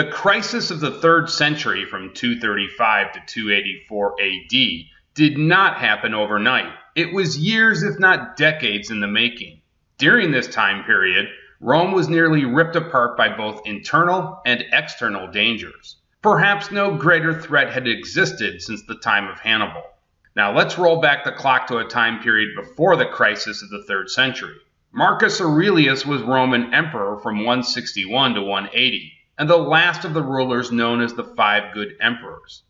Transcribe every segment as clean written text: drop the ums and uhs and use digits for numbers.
The crisis of the 3rd century from 235 to 284 AD did not happen overnight. It was years, if not decades, in the making. During this time period, Rome was nearly ripped apart by both internal and external dangers. Perhaps no greater threat had existed since the time of Hannibal. Now let's roll back the clock to a time period before the crisis of the 3rd century. Marcus Aurelius was Roman emperor from 161 to 180, and the last of the rulers known as the 5 Good Emperors.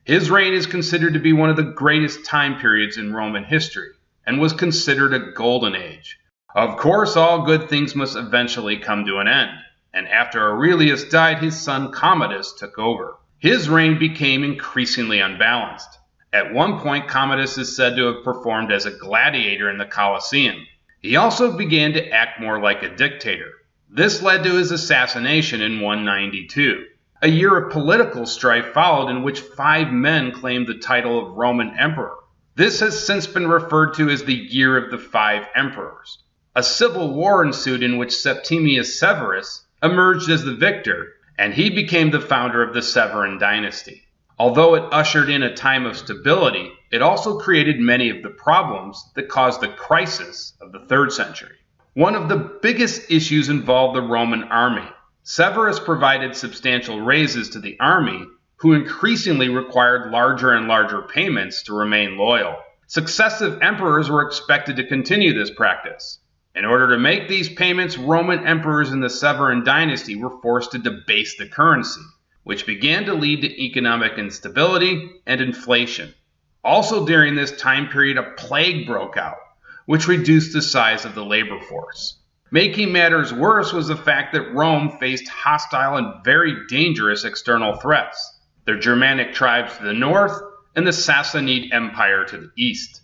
His reign is considered to be one of the greatest time periods in Roman history, and was considered a golden age. Of course, all good things must eventually come to an end, and after Aurelius died, his son Commodus took over. His reign became increasingly unbalanced. At one point, Commodus is said to have performed as a gladiator in the Colosseum. He also began to act more like a dictator. This led to his assassination in 192. A year of political strife followed in which 5 men claimed the title of Roman emperor. This has since been referred to as the Year of the 5 Emperors. A civil war ensued in which Septimius Severus emerged as the victor, and he became the founder of the Severan dynasty. Although it ushered in a time of stability, it also created many of the problems that caused the crisis of the 3rd century. One of the biggest issues involved the Roman army. Severus provided substantial raises to the army, who increasingly required larger and larger payments to remain loyal. Successive emperors were expected to continue this practice. In order to make these payments, Roman emperors in the Severan dynasty were forced to debase the currency, which began to lead to economic instability and inflation. Also during this time period, a plague broke out, which reduced the size of the labor force. Making matters worse was the fact that Rome faced hostile and very dangerous external threats: the Germanic tribes to the north and the Sassanid Empire to the east.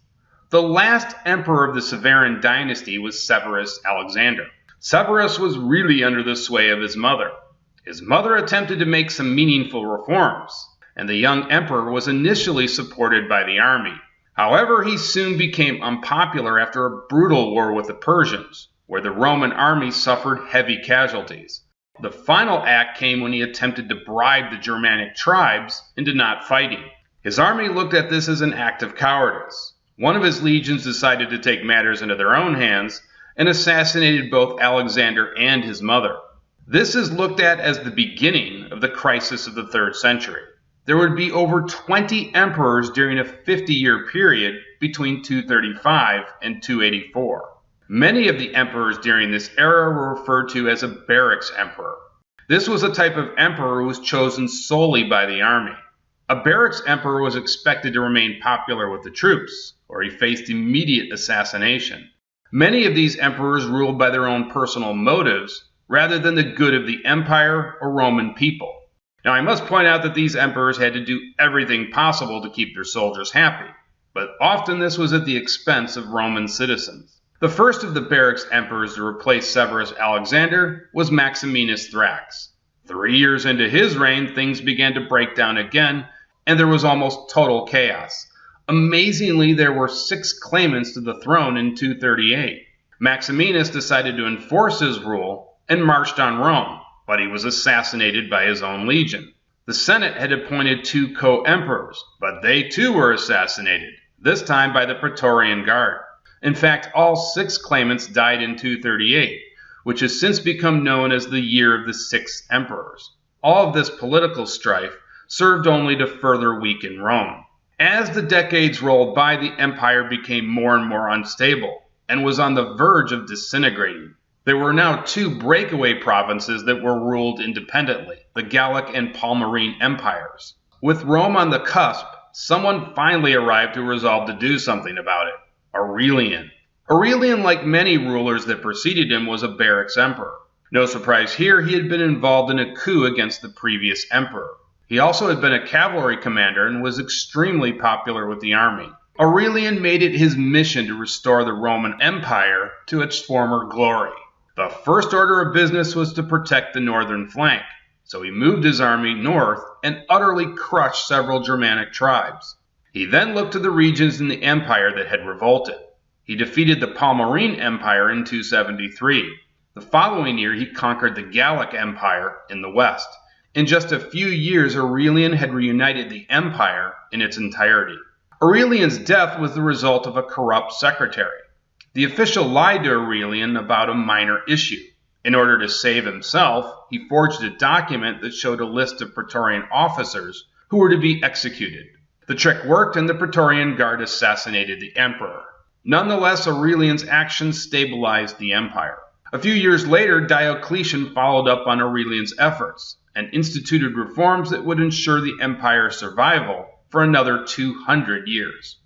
The last emperor of the Severan dynasty was Severus Alexander. Severus was really under the sway of his mother. His mother attempted to make some meaningful reforms, and the young emperor was initially supported by the army. However, he soon became unpopular after a brutal war with the Persians, where the Roman army suffered heavy casualties. The final act came when he attempted to bribe the Germanic tribes into not fighting. His army looked at this as an act of cowardice. One of his legions decided to take matters into their own hands and assassinated both Alexander and his mother. This is looked at as the beginning of the crisis of the 3rd century. There would be over 20 emperors during a 50-year period between 235 and 284. Many of the emperors during this era were referred to as a Barracks Emperor. This was a type of emperor who was chosen solely by the army. A Barracks Emperor was expected to remain popular with the troops, or he faced immediate assassination. Many of these emperors ruled by their own personal motives, rather than the good of the empire or Roman people. Now, I must point out that these emperors had to do everything possible to keep their soldiers happy, but often this was at the expense of Roman citizens. The first of the Barracks emperors to replace Severus Alexander was Maximinus Thrax. 3 years into his reign, things began to break down again, and there was almost total chaos. Amazingly, there were 6 claimants to the throne in 238. Maximinus decided to enforce his rule and marched on Rome, but he was assassinated by his own legion. The Senate had appointed 2 co-emperors, but they too were assassinated, this time by the Praetorian Guard. In fact, all 6 claimants died in 238, which has since become known as the Year of the 6 Emperors. All of this political strife served only to further weaken Rome. As the decades rolled by, the empire became more and more unstable and was on the verge of disintegrating. There were now 2 breakaway provinces that were ruled independently, the Gallic and Palmyrene empires. With Rome on the cusp, someone finally arrived who resolved to do something about it: Aurelian. Aurelian, like many rulers that preceded him, was a Barracks Emperor. No surprise here, he had been involved in a coup against the previous emperor. He also had been a cavalry commander and was extremely popular with the army. Aurelian made it his mission to restore the Roman Empire to its former glory. The first order of business was to protect the northern flank, so he moved his army north and utterly crushed several Germanic tribes. He then looked to the regions in the empire that had revolted. He defeated the Palmyrene Empire in 273. The following year, he conquered the Gallic Empire in the west. In just a few years, Aurelian had reunited the empire in its entirety. Aurelian's death was the result of a corrupt secretary. The official lied to Aurelian about a minor issue. In order to save himself, he forged a document that showed a list of Praetorian officers who were to be executed. The trick worked, and the Praetorian Guard assassinated the emperor. Nonetheless, Aurelian's actions stabilized the empire. A few years later, Diocletian followed up on Aurelian's efforts and instituted reforms that would ensure the empire's survival for another 200 years.